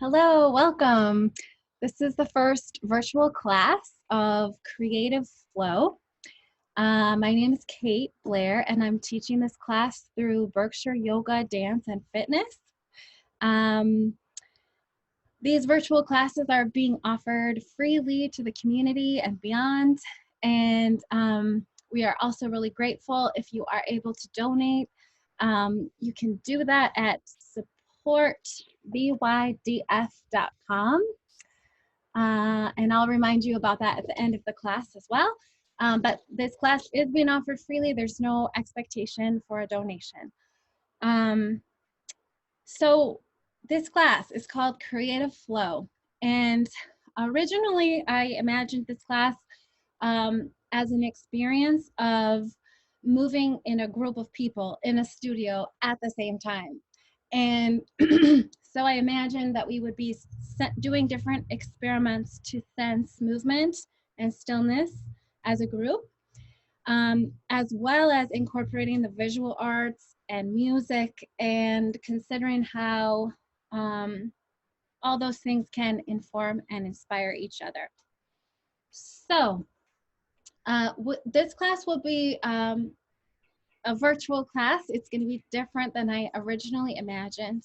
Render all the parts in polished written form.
Hello, welcome. This is the first virtual class of Creative Flow. My name is Kate Blair, and I'm teaching this class through Berkshire Yoga, Dance, and Fitness. These virtual classes are being offered freely to the community and beyond, and we are also really grateful if you are able to donate. You can do that at supportbydf.com. And I'll remind you about that at the end of the class as well. But this class is being offered freely. There's no expectation for a donation. So this class is called Creative Flow. And originally I imagined this class as an experience of moving in a group of people in a studio at the same time. And so I imagined that we would be doing different experiments to sense movement and stillness as a group, as well as incorporating the visual arts and music and considering how all those things can inform and inspire each other. So this class will be a virtual class. It's going to be different than I originally imagined.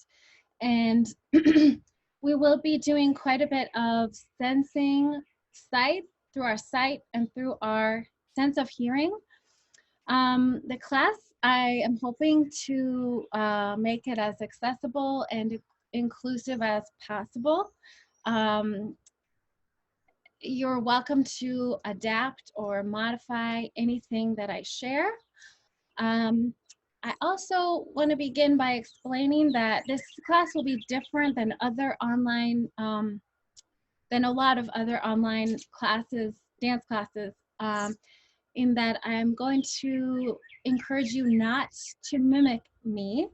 And we will be doing quite a bit of sensing sight through our sight and through our sense of hearing. The class, I am hoping to make it as accessible and inclusive as possible. You're welcome to adapt or modify anything that I share. I also want to begin by explaining that this class will be different than other online, than a lot of other online classes, dance classes, in that I'm going to encourage you not to mimic me.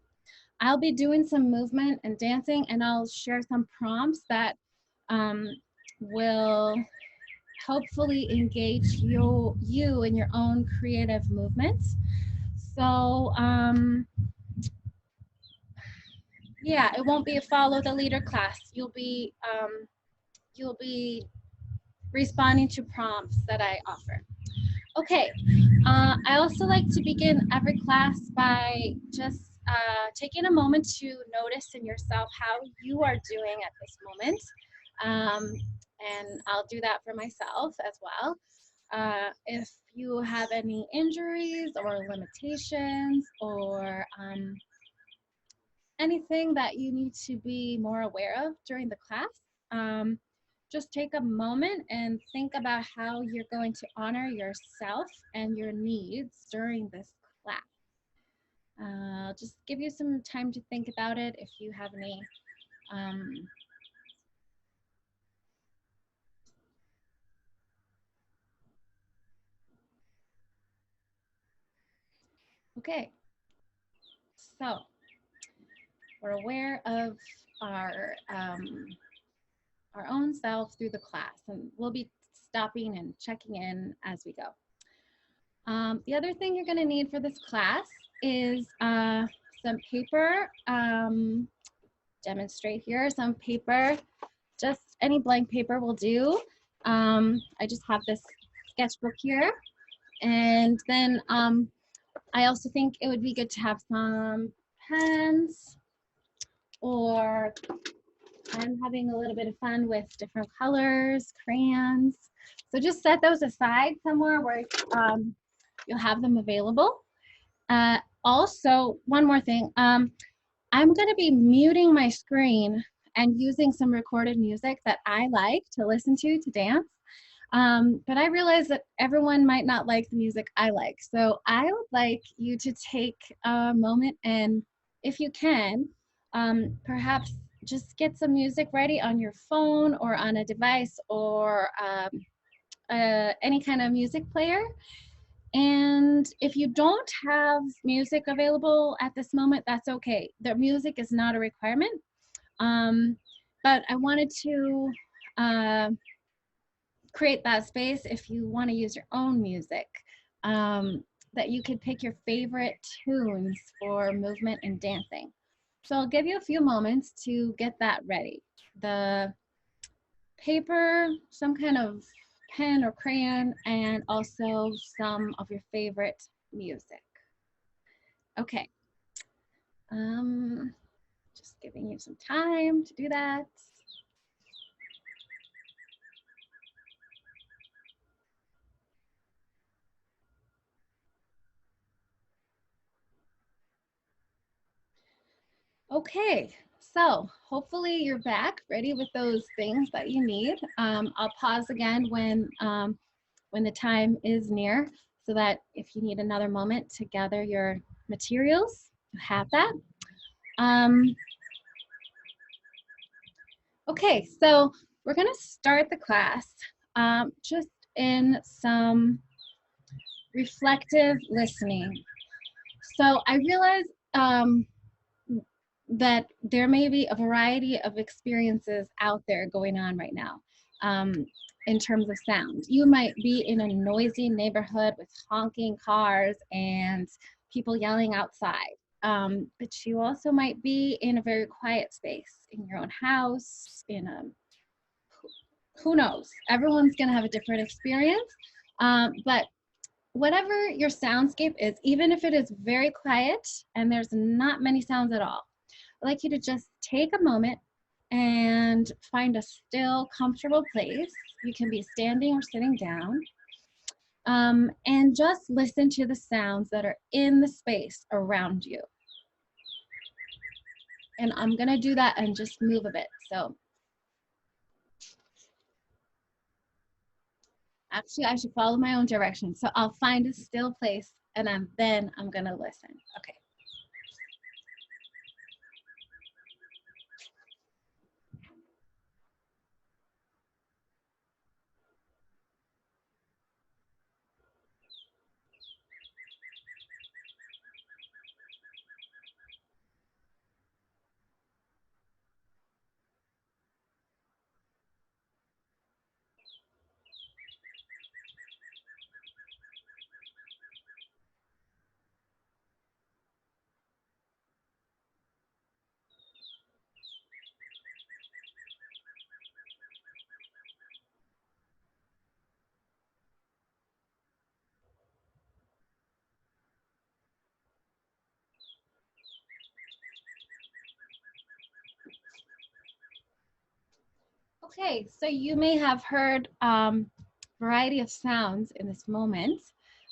I'll be doing some movement and dancing, and I'll share some prompts that will hopefully engage you in your own creative movements. So yeah, it won't be a follow the leader class. You'll be responding to prompts that I offer. Okay, I also like to begin every class by just taking a moment to notice in yourself how you are doing at this moment. And I'll do that for myself as well. If you have any injuries or limitations or anything that you need to be more aware of during the class, just take a moment and think about how you're going to honor yourself and your needs during this class. I'll just give you some time to think about it if you have any okay, so we're aware of our own self through the class, and we'll be stopping and checking in as we go. The other thing you're going to need for this class is some paper. Demonstrate here, some paper, just any blank paper will do. I just have this sketchbook here, and then I also think it would be good to have some pens, or I'm having a little bit of fun with different colors, crayons. So just set those aside somewhere where you'll have them available. Also, one more thing, I'm going to be muting my screen and using some recorded music that I like to listen to dance. But I realize that everyone might not like the music I like. So I would like you to take a moment and, if you can, perhaps just get some music ready on your phone or on a device or any kind of music player. And if you don't have music available at this moment, that's okay. The music is not a requirement. But I wanted to create that space if you want to use your own music, that you could pick your favorite tunes for movement and dancing. So I'll give you a few moments to get that ready. the paper, some kind of pen or crayon, and also some of your favorite music. Okay. Just giving you some time to do that. Okay, so hopefully you're back ready with those things that you need. I'll pause again when the time is near so that if you need another moment to gather your materials, you have that. Okay, so we're gonna start the class just in some reflective listening. So I realize that there may be a variety of experiences out there going on right now in terms of sound. You might be in a noisy neighborhood with honking cars and people yelling outside. But you also might be in a very quiet space in your own house, in a, who knows? Everyone's gonna have a different experience. But whatever your soundscape is, even if it is very quiet and there's not many sounds at all, I'd like you to just take a moment and find a still, comfortable place. You can be standing or sitting down. And just listen to the sounds that are in the space around you. And I'm gonna do that and just move a bit. So actually I should follow my own direction. So I'll find a still place and then I'm gonna listen. Okay. Okay, so you may have heard variety of sounds in this moment.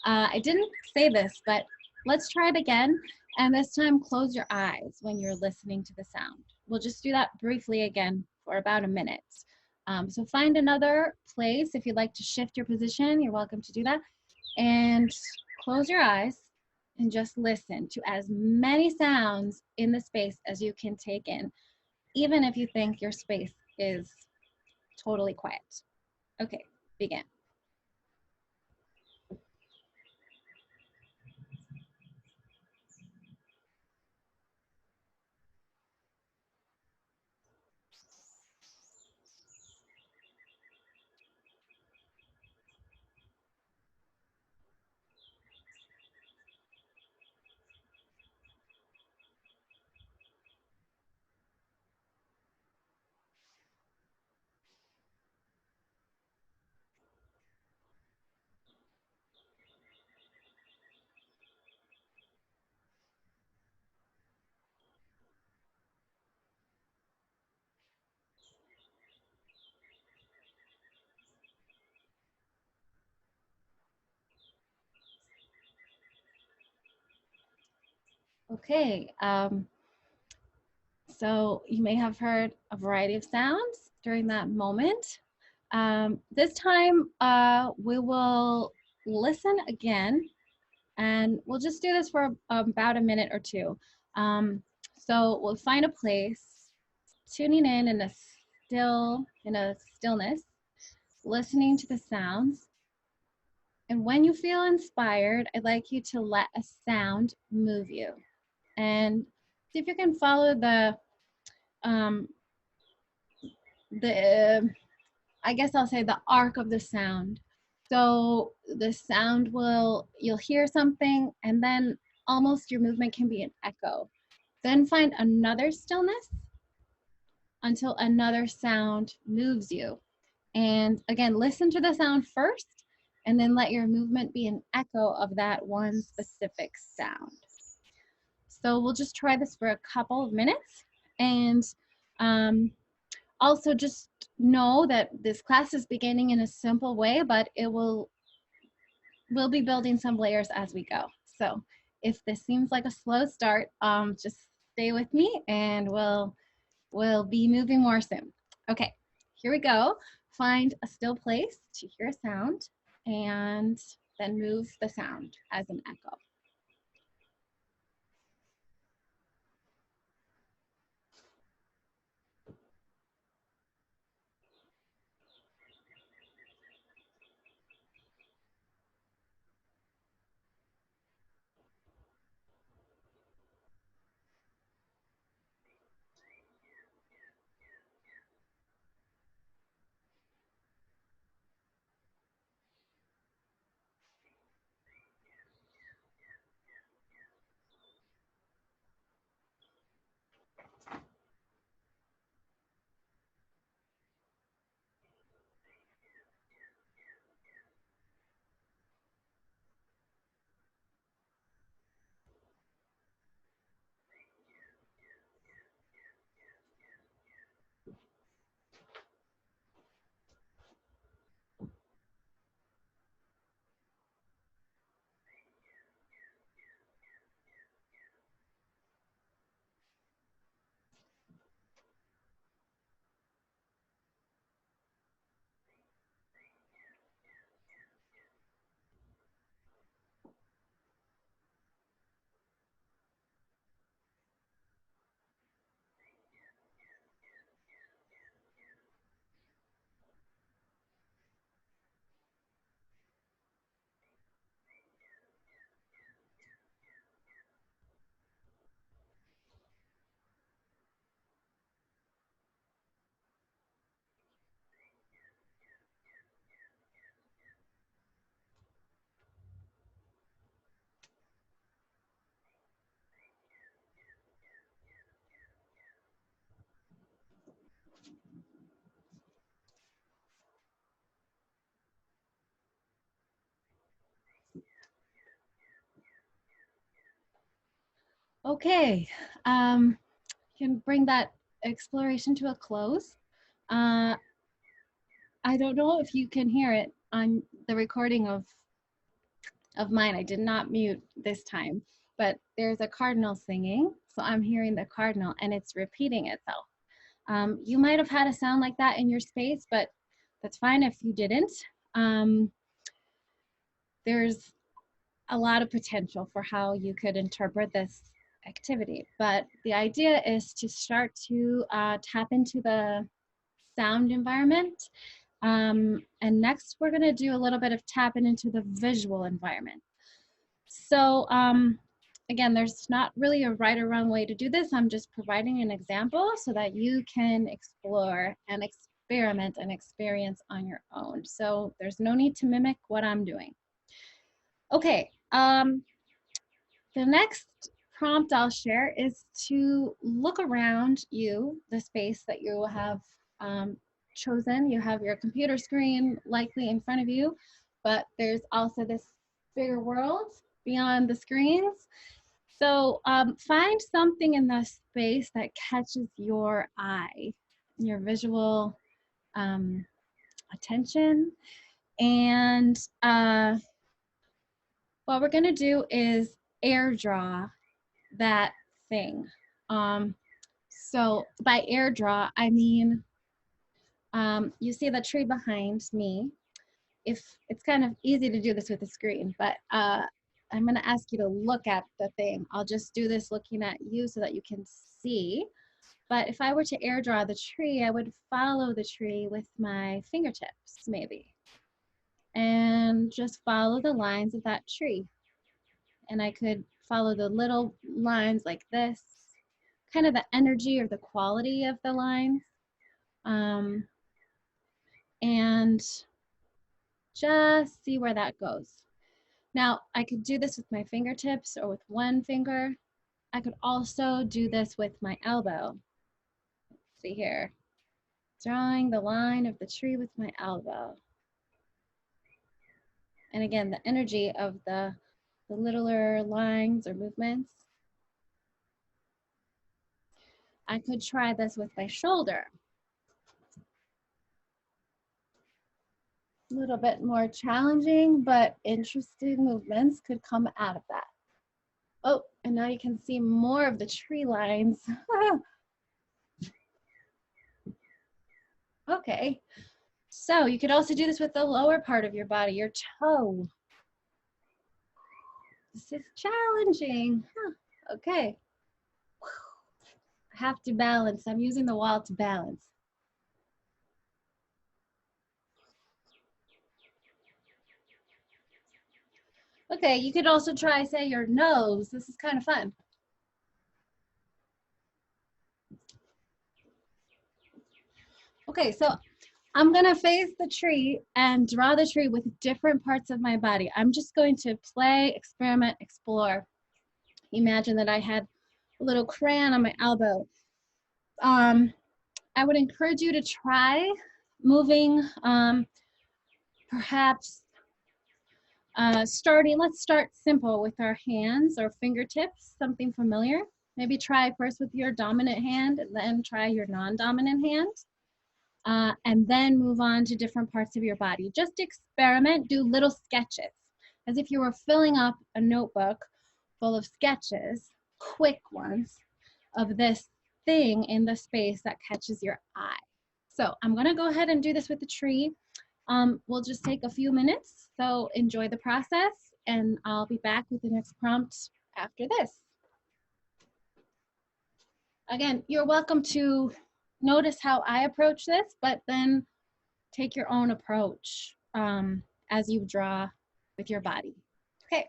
I didn't say this, but let's try it again. And this time, close your eyes when you're listening to the sound. We'll just do that briefly again for about a minute. So find another place. If you'd like to shift your position, you're welcome to do that. And close your eyes and just listen to as many sounds in the space as you can take in, even if you think your space is totally quiet. Okay, begin. Okay, so you may have heard a variety of sounds during that moment. This time we will listen again and we'll just do this for about a minute or two. So we'll find a place, tuning in a stillness, listening to the sounds. And when you feel inspired, I'd like you to let a sound move you. And see if you can follow I guess I'll say the arc of the sound. So the sound you'll hear something and then almost your movement can be an echo. Then find another stillness until another sound moves you. And again, listen to the sound first, and then let your movement be an echo of that one specific sound. So we'll just try this for a couple of minutes. And also just know that this class is beginning in a simple way, but we'll be building some layers as we go. So if this seems like a slow start, just stay with me and we'll be moving more soon. Okay, here we go. Find a still place to hear a sound and then move the sound as an echo. Okay, can bring that exploration to a close. Uh, I don't know if you can hear it on the recording of mine. I did not mute this time, but there's a cardinal singing. So I'm hearing the cardinal and it's repeating itself. You might have had a sound like that in your space, but that's fine if you didn't. There's a lot of potential for how you could interpret this activity, but the idea is to start to tap into the sound environment. And next, we're going to do a little bit of tapping into the visual environment. So again, there's not really a right or wrong way to do this. I'm just providing an example so that you can explore and experiment and experience on your own. So there's no need to mimic what I'm doing. Okay, the next prompt I'll share is to look around you, the space that you have chosen. You have your computer screen likely in front of you, but there's also this bigger world beyond the screens. So find something in the space that catches your eye, your visual attention. And what we're gonna do is air draw that thing. So by air draw, I mean, you see the tree behind me. If it's kind of easy to do this with a screen, but I'm gonna ask you to look at the thing. I'll just do this looking at you so that you can see. But if I were to air draw the tree, I would follow the tree with my fingertips, maybe. And just follow the lines of that tree. And I could follow the little lines like this, kind of the energy or the quality of the lines. And just see where that goes. Now, I could do this with my fingertips or with one finger. I could also do this with my elbow. see here. Drawing the line of the tree with my elbow. And again, the energy of the littler lines or movements. I could try this with my shoulder. A little bit more challenging, but interesting movements could come out of that. Oh, and now you can see more of the tree lines. Okay, so you could also do this with the lower part of your body, your toe. This is challenging. Okay. I have to balance. I'm using the wall to balance. Okay, you could also try, say, your nose. This is kind of fun. Okay, so I'm gonna face the tree and draw the tree with different parts of my body. I'm just going to play, experiment, explore. Imagine that I had a little crayon on my elbow. I would encourage you to try moving, perhaps let's start simple with our hands or fingertips, something familiar. Maybe try first with your dominant hand and then try your non-dominant hand. And then move on to different parts of your body. Just experiment, do little sketches, as if you were filling up a notebook full of sketches, quick ones, of this thing in the space that catches your eye. So I'm gonna go ahead and do this with the tree. We'll just take a few minutes, so enjoy the process, and I'll be back with the next prompt after this. Again, you're welcome to notice how I approach this, but then take your own approach as you draw with your body. Okay.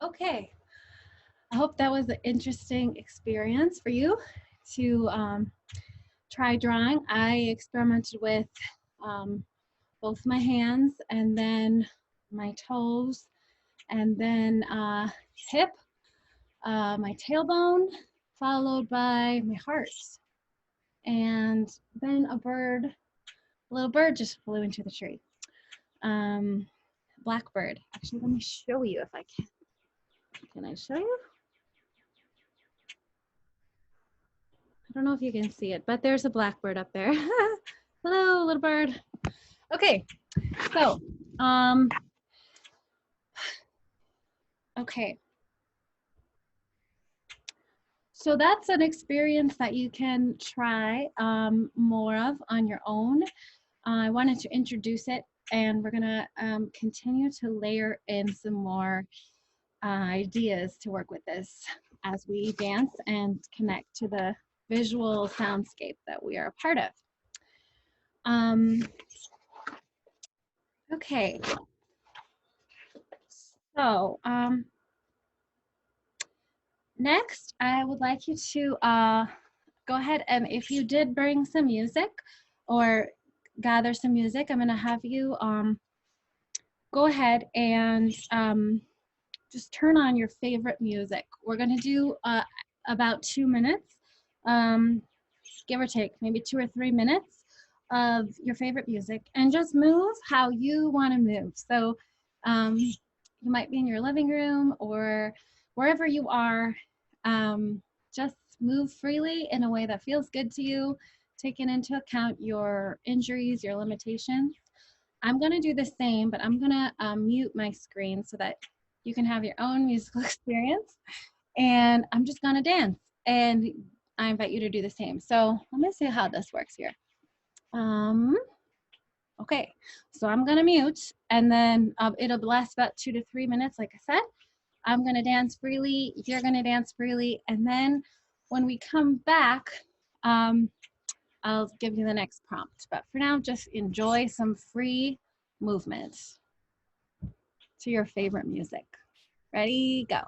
Okay. I hope that was an interesting experience for you to try drawing. I experimented with both my hands and then my toes and then hip, my tailbone, followed by my heart. And then a little bird just flew into the tree. Blackbird. Actually, let me show you if I can. Can I show you? don't know if you can see it, but there's a blackbird up there. Hello, little bird. Okay, so, okay. So that's an experience that you can try more of on your own. I wanted to introduce it, and we're gonna continue to layer in some more ideas to work with this as we dance and connect to the visual soundscape that we are a part of. Okay, so next I would like you to go ahead, and if you did bring some music or gather some music, I'm gonna have you go ahead and just turn on your favorite music. We're gonna do about 2 minutes, give or take, maybe 2 or 3 minutes of your favorite music, and just move how you wanna move. So you might be in your living room or wherever you are, just move freely in a way that feels good to you, taking into account your injuries, your limitations. I'm gonna do the same, but I'm gonna mute my screen so that you can have your own musical experience. And I'm just gonna dance, and I invite you to do the same. So let me see how this works here. Okay, so I'm gonna mute, and then it'll last about 2 to 3 minutes, like I said. I'm gonna dance freely, you're gonna dance freely, and then when we come back, I'll give you the next prompt. But for now, just enjoy some free movement to your favorite music. Ready, go.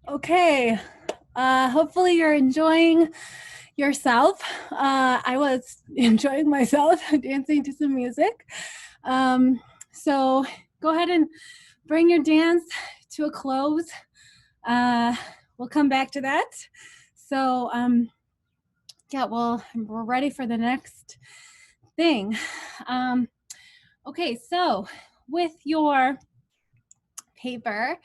Okay, hopefully you're enjoying yourself. I was enjoying myself dancing to some music. So go ahead and bring your dance to a close. We'll come back to that. So yeah, well, we're ready for the next thing. Okay, so with your paper,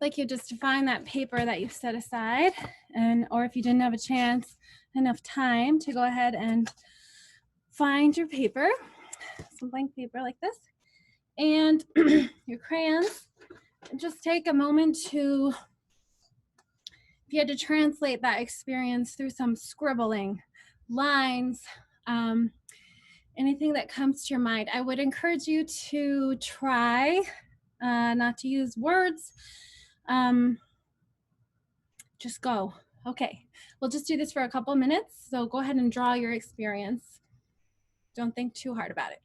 like you just find that paper that you've set aside, and or if you didn't have a chance, enough time to go ahead and find your paper, some blank paper like this, and your crayons, and just take a moment to, if you had to translate that experience through some scribbling, lines, anything that comes to your mind, I would encourage you to try not to use words. Just go. Okay, we'll just do this for a couple minutes. So go ahead and draw your experience. Don't think too hard about it.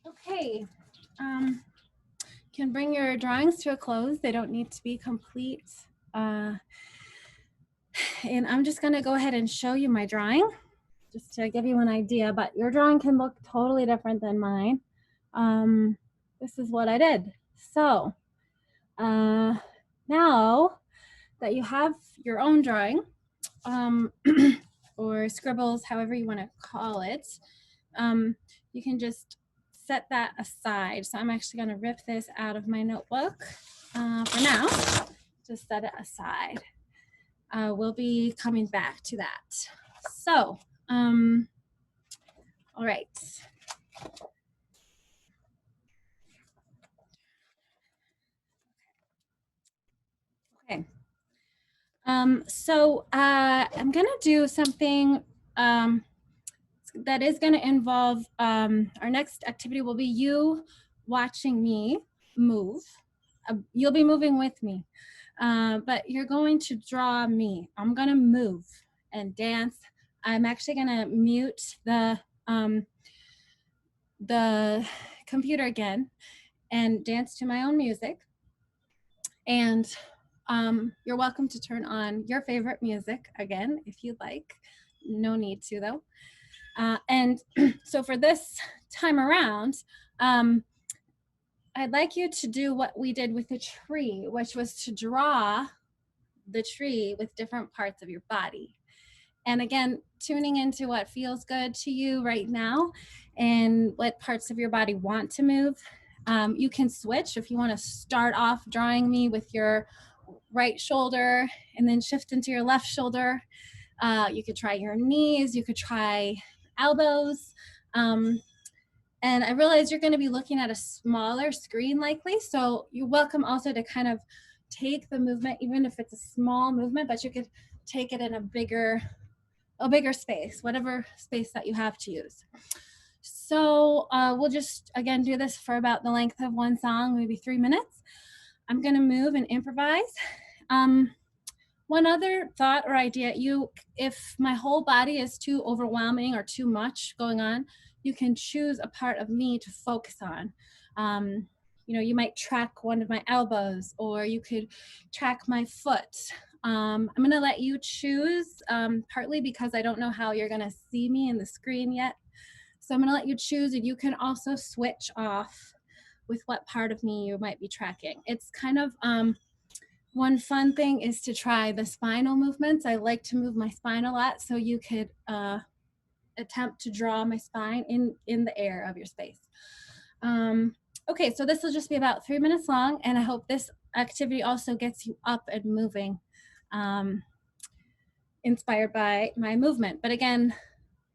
Okay, can bring your drawings to a close. They don't need to be complete. And I'm just gonna go ahead and show you my drawing just to give you an idea, but your drawing can look totally different than mine. This is what I did. So now that you have your own drawing, or scribbles, however you want to call it, you can just set that aside. So I'm actually going to rip this out of my notebook for now. Just set it aside. We'll be coming back to that. So, all right. Okay. So I'm going to do something that is going to involve, our next activity will be you watching me move. You'll be moving with me, but you're going to draw me. I'm going to move and dance. I'm actually going to mute the computer again and dance to my own music. And you're welcome to turn on your favorite music again if you'd like. No need to though. And so for this time around, I'd like you to do what we did with the tree, which was to draw the tree with different parts of your body. And again, tuning into what feels good to you right now and what parts of your body want to move. You can switch if you want to start off drawing me with your right shoulder and then shift into your left shoulder. You could try your knees, you could try elbows. And I realize you're going to be looking at a smaller screen likely, so you're welcome also to kind of take the movement, even if it's a small movement, but you could take it in a bigger space, whatever space that you have to use. So we'll just, again, do this for about the length of one song, maybe 3 minutes. I'm gonna move and improvise. One other thought or idea, if my whole body is too overwhelming or too much going on, you can choose a part of me to focus on. Um, you might track one of my elbows, or you could track my foot. I'm gonna let you choose, partly because I don't know how you're gonna see me in the screen yet. So I'm gonna let you choose, and you can also switch off with what part of me you might be tracking. It's kind of, one fun thing is to try the spinal movements. I like to move my spine a lot, so you could attempt to draw my spine in the air of your space. Okay, so this will just be about 3 minutes long, and I hope this activity also gets you up and moving, um, inspired by my movement. But again,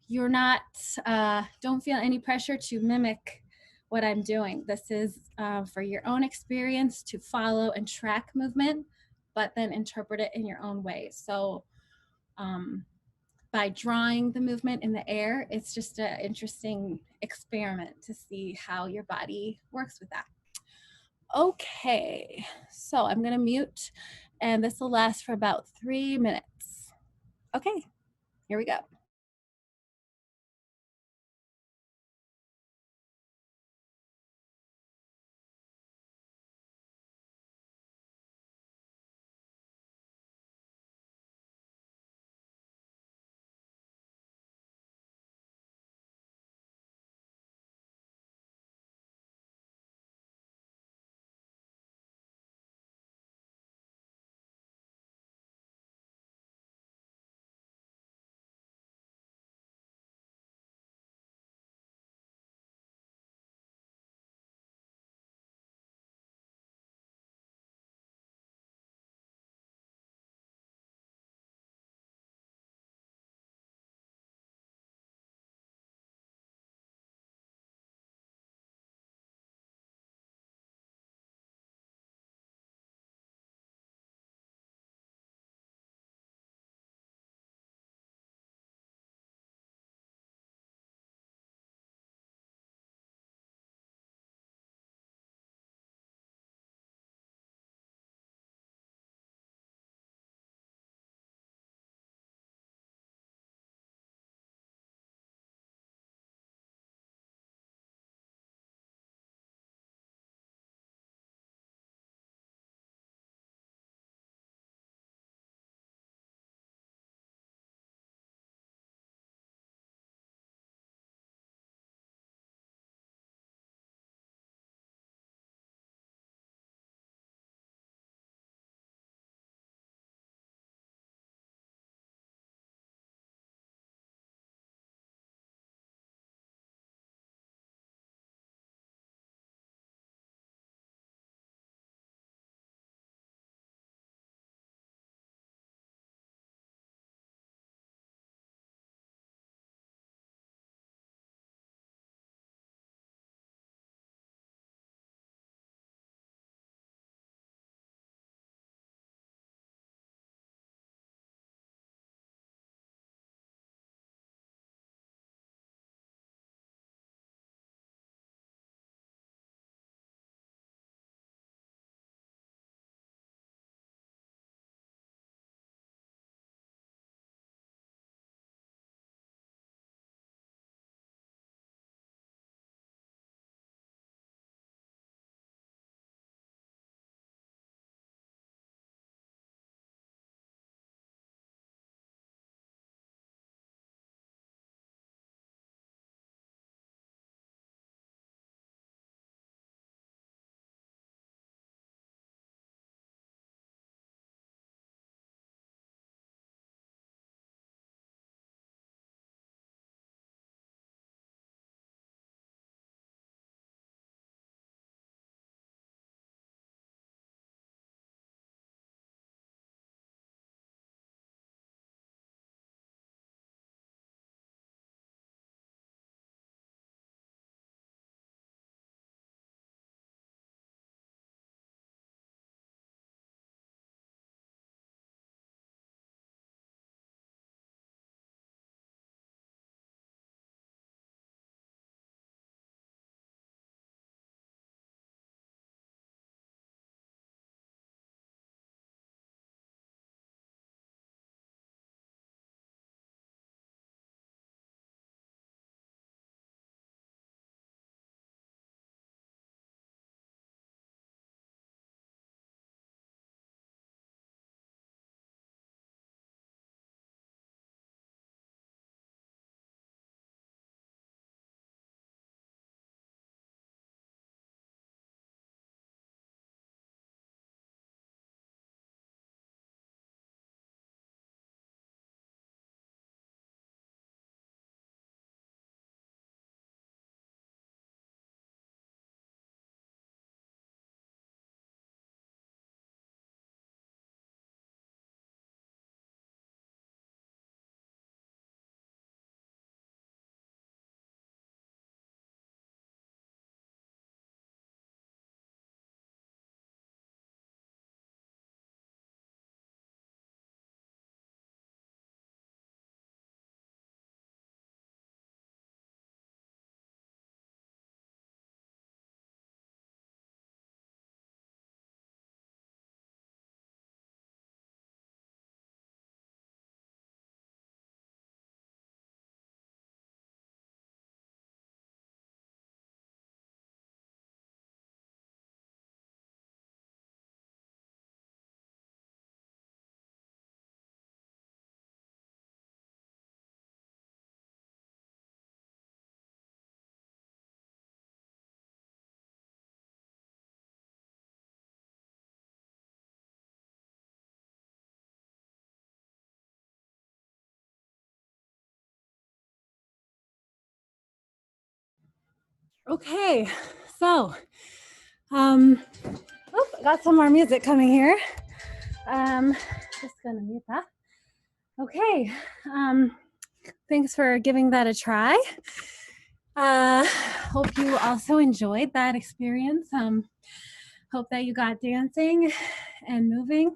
you're not, don't feel any pressure to mimic what I'm doing. This is for your own experience to follow and track movement, but then interpret it in your own way. So by drawing the movement in the air, it's just an interesting experiment to see how your body works with that. Okay, so I'm gonna mute, and this will last for about 3 minutes. Okay, here we go. Okay, so, I got some more music coming here. Just gonna mute that. Okay, thanks for giving that a try. Hope you also enjoyed that experience. Hope that you got dancing and moving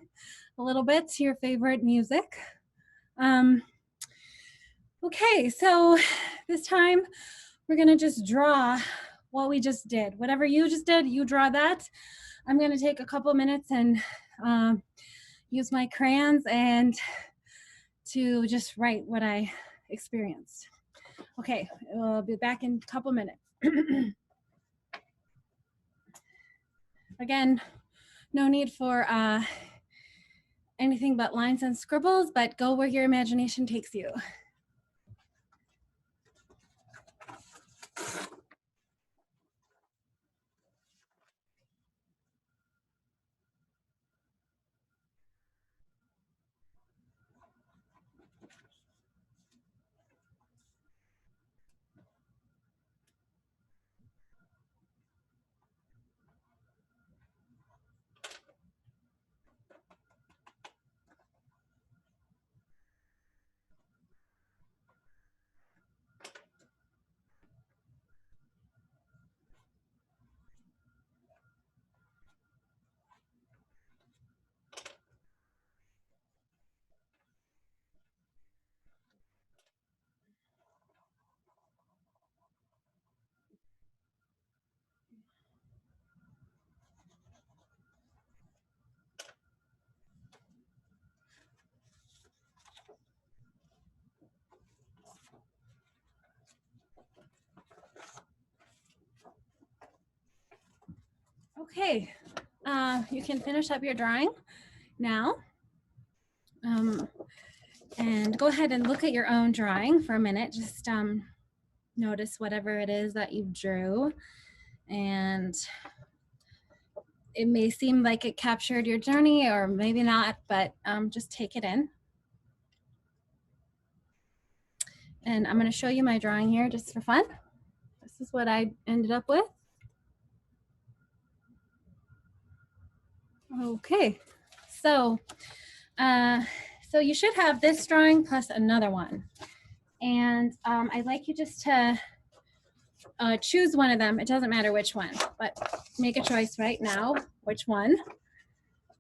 a little bit to your favorite music. Okay, so this time we're gonna just draw what we just did. Whatever you just did, you draw that. I'm gonna take a couple minutes and use my crayons and to just write what I experienced. Okay, we'll be back in a couple minutes. Again, no need for anything but lines and scribbles, but go where your imagination takes you. Okay, you can finish up your drawing now. And go ahead and look at your own drawing for a minute. Just notice whatever it is that you drew. And it may seem like it captured your journey or maybe not, but just take it in. And I'm going to show you my drawing here just for fun. This is what I ended up with. Okay, so you should have this drawing plus another one. And I'd like you just to choose one of them. It doesn't matter which one, but make a choice right now, which one.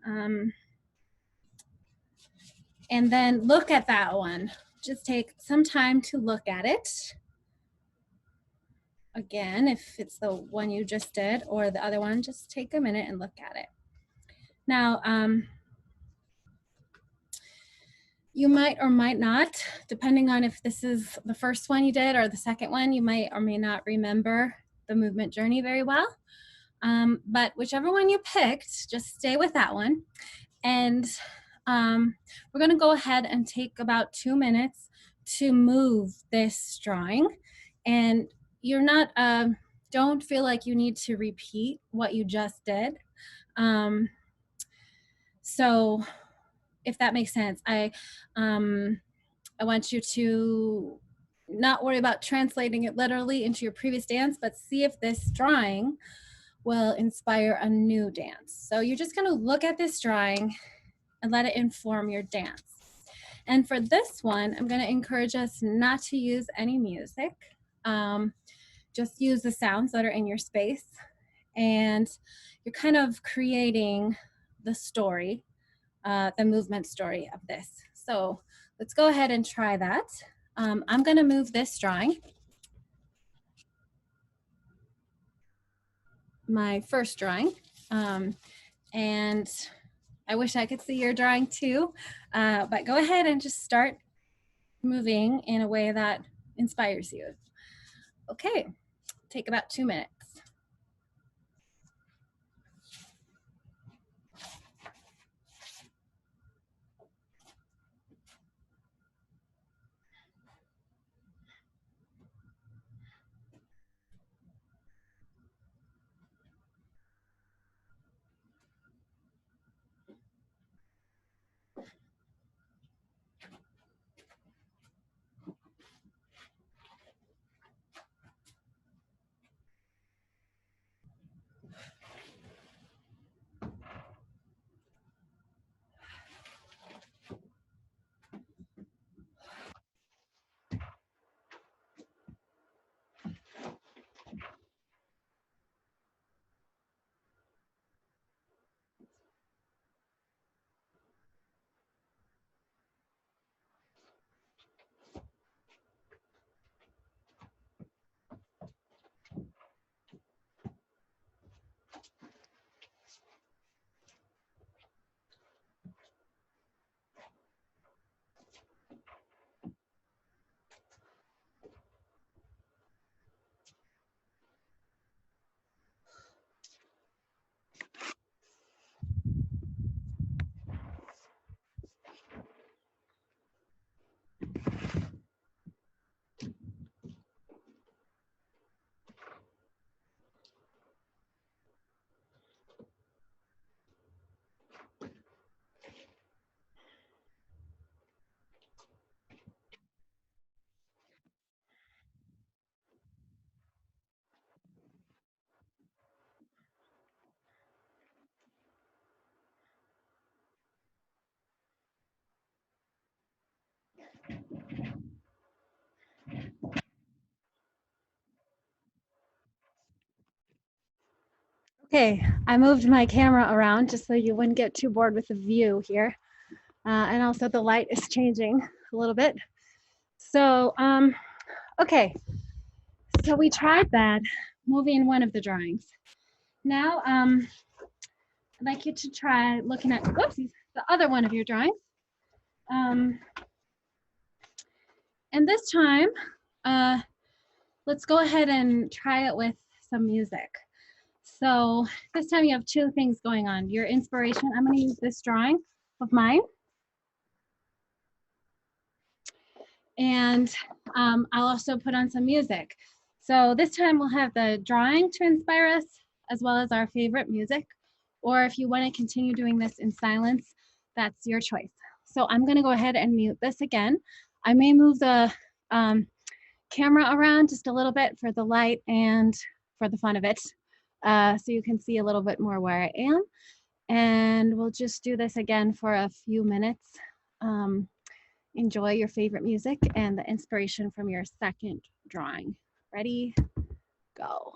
And then look at that one. Just take some time to look at it. Again, if it's the one you just did or the other one, just take a minute and look at it. Now, you might or might not, depending on if this is the first one you did or the second one, you might or may not remember the movement journey very well. But whichever one you picked, just stay with that one. And we're gonna go ahead and take about 2 minutes to move this drawing. And you're not, don't feel like you need to repeat what you just did. So if that makes sense, I want you to not worry about translating it literally into your previous dance, but see if this drawing will inspire a new dance. So you're just gonna look at this drawing and let it inform your dance. And for this one, I'm gonna encourage us not to use any music. Just use the sounds that are in your space. And you're kind of creating the story, the movement story of this. So let's go ahead and try that. I'm gonna move this drawing. My first drawing. And I wish I could see your drawing too, but go ahead and just start moving in a way that inspires you. Okay, take about 2 minutes. Okay, I moved my camera around just so you wouldn't get too bored with the view here. And also the light is changing a little bit. So, okay, so we tried that moving one of the drawings. Now, I'd like you to try looking at, whoopsies, the other one of your drawings. And this time, let's go ahead and try it with some music. So this time you have two things going on. Your inspiration, I'm going to use this drawing of mine. And I'll also put on some music. So this time we'll have the drawing to inspire us as well as our favorite music. Or if you want to continue doing this in silence, that's your choice. So I'm going to go ahead and mute this again. I may move the camera around just a little bit for the light and for the fun of it. So you can see a little bit more where I am. And we'll just do this again for a few minutes. Enjoy your favorite music and the inspiration from your second drawing. Ready, go.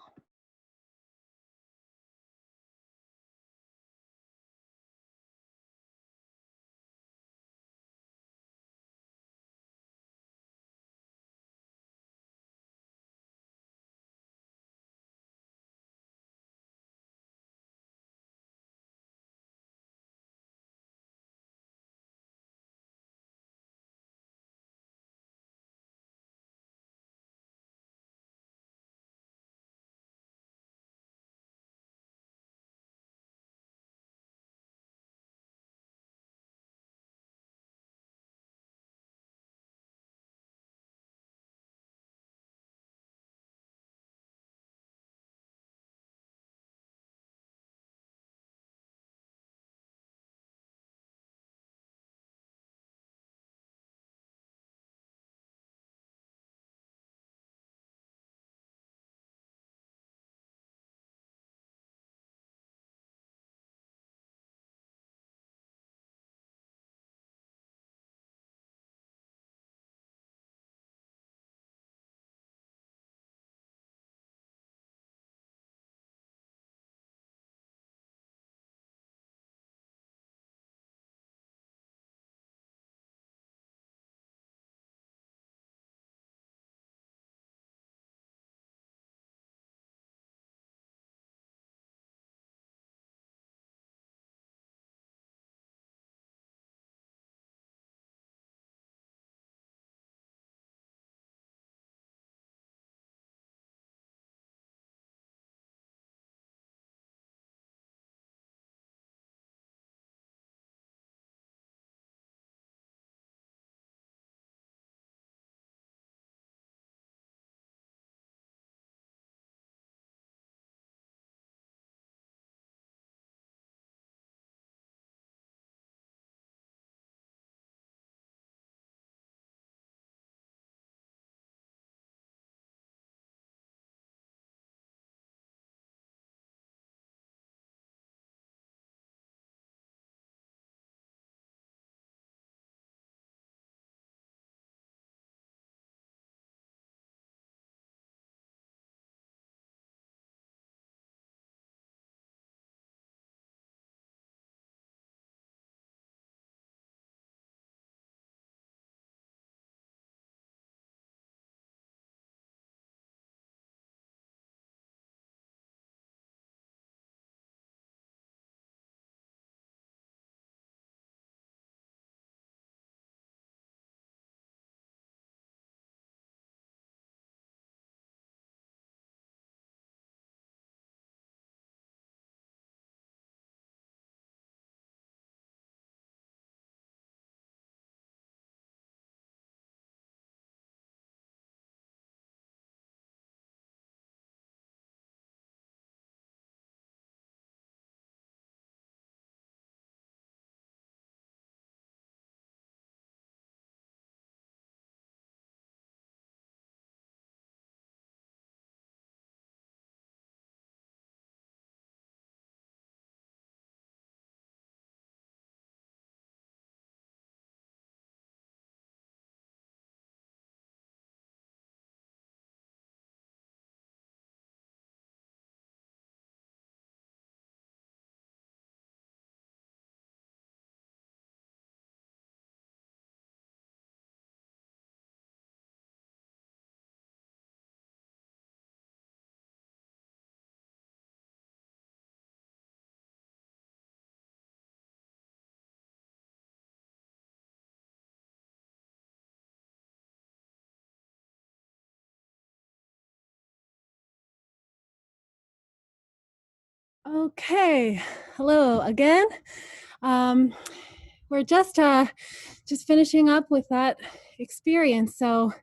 Okay, hello again. We're just finishing up with that experience, so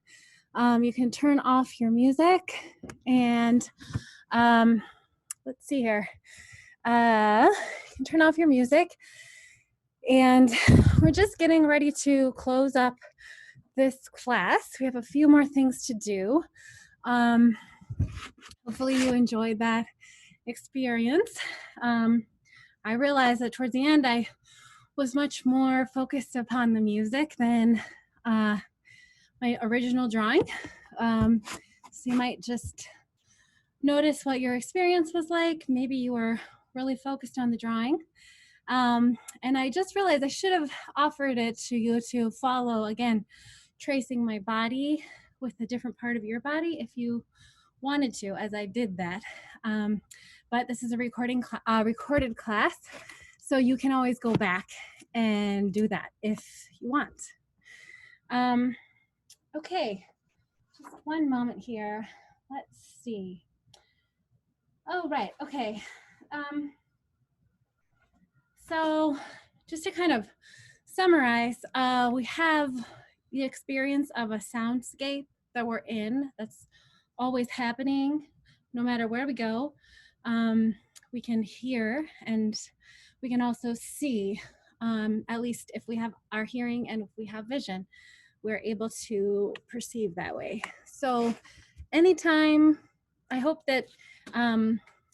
you can turn off your music and let's see here. You can turn off your music, and we're just getting ready to close up this class. We have a few more things to do. Hopefully you enjoyed that experience. I realized that towards the end, I was much more focused upon the music than my original drawing. So you might just notice what your experience was like. Maybe you were really focused on the drawing. And I just realized I should have offered it to you to follow, again, tracing my body with a different part of your body if you wanted to, as I did that. But this is a recorded class, so you can always go back and do that if you want. Okay, just one moment here. Let's see. Oh, right, okay. So just to kind of summarize, we have the experience of a soundscape that we're in that's always happening no matter where we go. We can hear and we can also see, at least if we have our hearing and if we have vision, we're able to perceive that way. So anytime, I hope that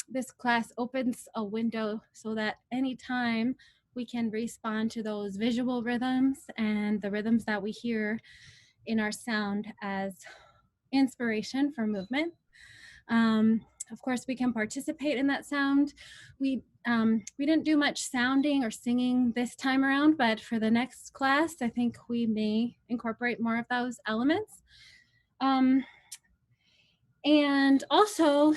this class opens a window so that anytime we can respond to those visual rhythms and the rhythms that we hear in our sound as inspiration for movement. Of course, we can participate in that sound. We didn't do much sounding or singing this time around, but for the next class, I think we may incorporate more of those elements. And also,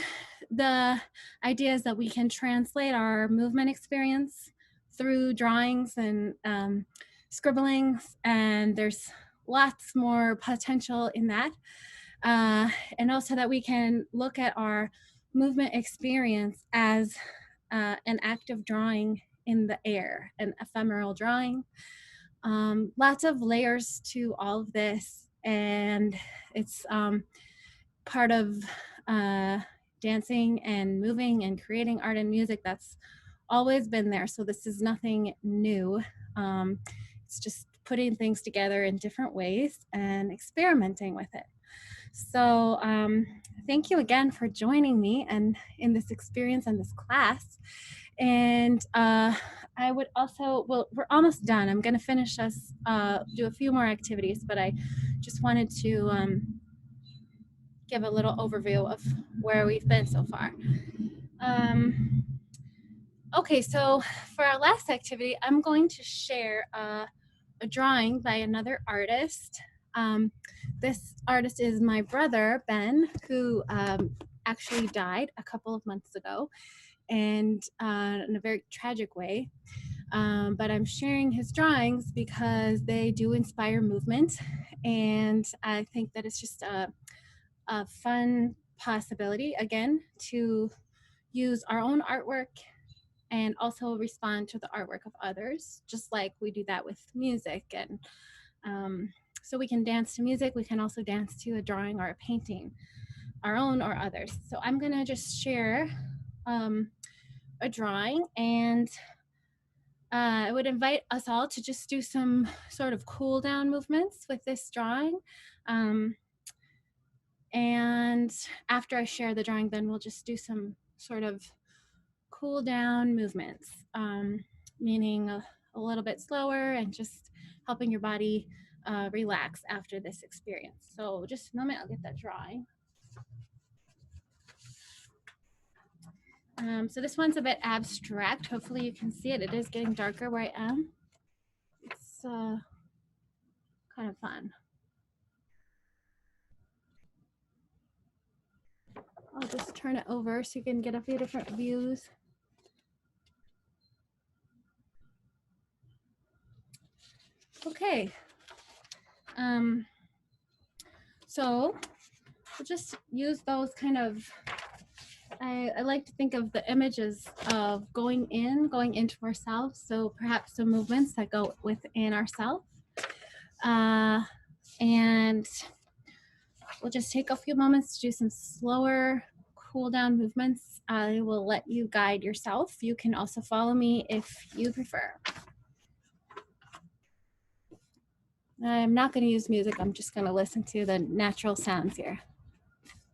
the idea is that we can translate our movement experience through drawings and scribblings, and there's lots more potential in that. And also that we can look at our movement experience as an active drawing in the air, an ephemeral drawing. Lots of layers to all of this, and it's part of dancing and moving and creating art and music that's always been there. So this is nothing new. It's just putting things together in different ways and experimenting with it. So thank you again for joining me and in this experience and this class. And I would also, well, we're almost done. I'm going to finish us, do a few more activities, but I just wanted to give a little overview of where we've been so far. Okay, so for our last activity, I'm going to share a drawing by another artist. This artist is my brother, Ben, who actually died a couple of months ago, and in a very tragic way. But I'm sharing his drawings because they do inspire movement, and I think that it's just a fun possibility, again, to use our own artwork and also respond to the artwork of others, just like we do that with music. And so we can dance to music, we can also dance to a drawing or a painting, our own or others. So I'm gonna just share a drawing, and I would invite us all to just do some sort of cool down movements with this drawing. And after I share the drawing, then we'll just do some sort of cool down movements, meaning a little bit slower and just helping your body relax after this experience. So just a moment, I'll get that drawing. So this one's a bit abstract. Hopefully you can see it. It is getting darker where I am. It's kind of fun. I'll just turn it over so you can get a few different views. Okay. So we'll just use those kind of I like to think of the images of going into ourselves. So perhaps some movements that go within ourselves. And we'll just take a few moments to do some slower cool down movements. I will let you guide yourself. You can also follow me if you prefer. I'm not going to use music. I'm just going to listen to the natural sounds here.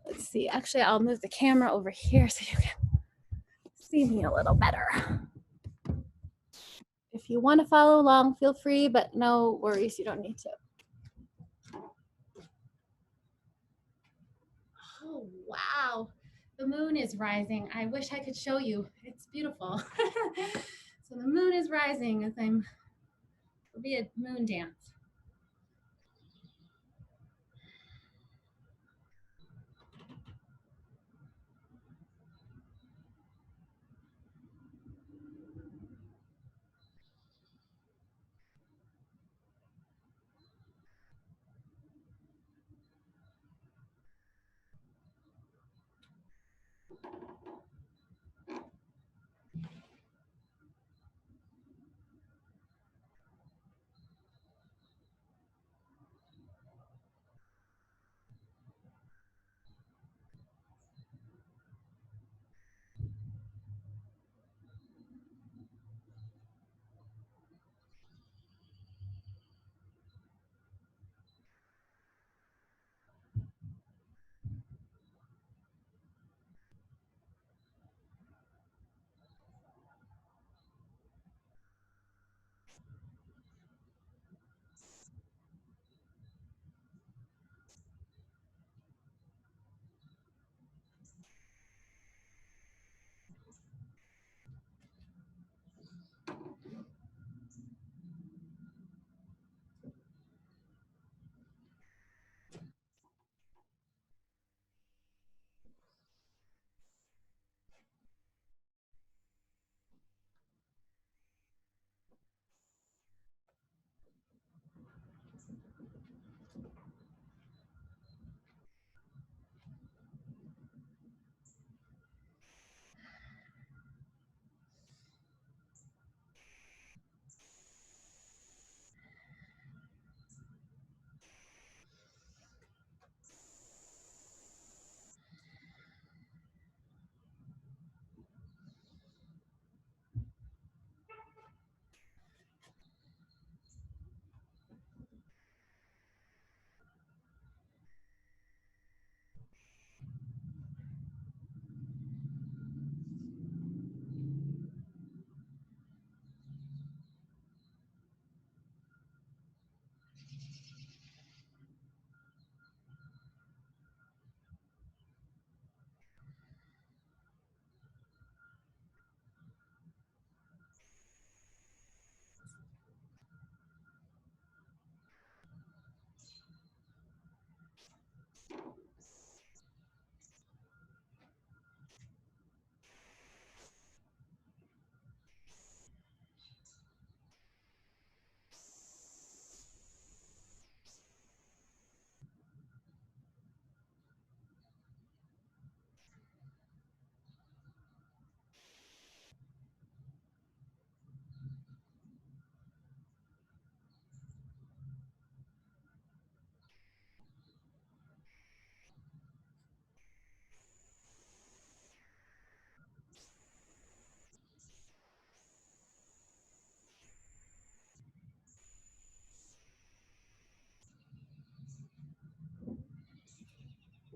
Let's see. Actually, I'll move the camera over here so you can see me a little better. If you want to follow along, feel free, but no worries, you don't need to. Oh, wow. The moon is rising. I wish I could show you. It's beautiful. So the moon is rising as it'll be a moon dance.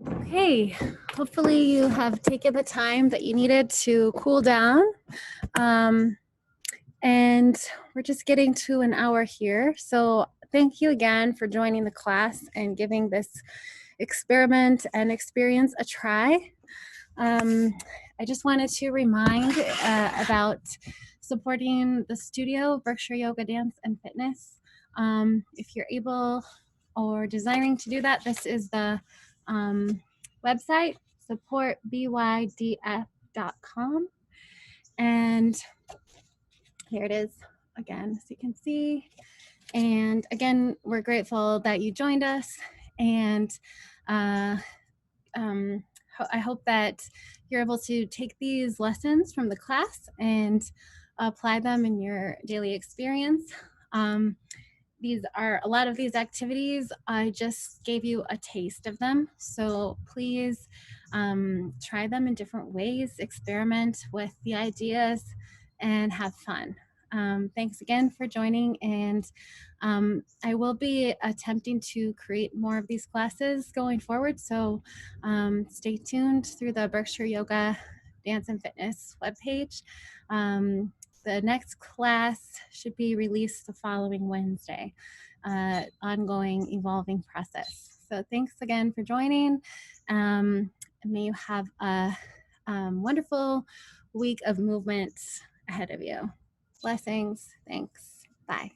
Okay, hopefully you have taken the time that you needed to cool down. And we're just getting to an hour here. So thank you again for joining the class and giving this experiment and experience a try. I just wanted to remind about supporting the studio, Berkshire Yoga Dance and Fitness. If you're able or desiring to do that, this is the website, supportbydf.com. And here it is again, as you can see. And again, we're grateful that you joined us. And I hope that you're able to take these lessons from the class and apply them in your daily experience. These are a lot of these activities. I just gave you a taste of them. So please try them in different ways, experiment with the ideas, and have fun. Thanks again for joining. And I will be attempting to create more of these classes going forward. So stay tuned through the Berkshire Yoga Dance and Fitness webpage. The next class should be released the following Wednesday. Ongoing, evolving process. So thanks again for joining. May you have a wonderful week of movement ahead of you. Blessings. Thanks. Bye.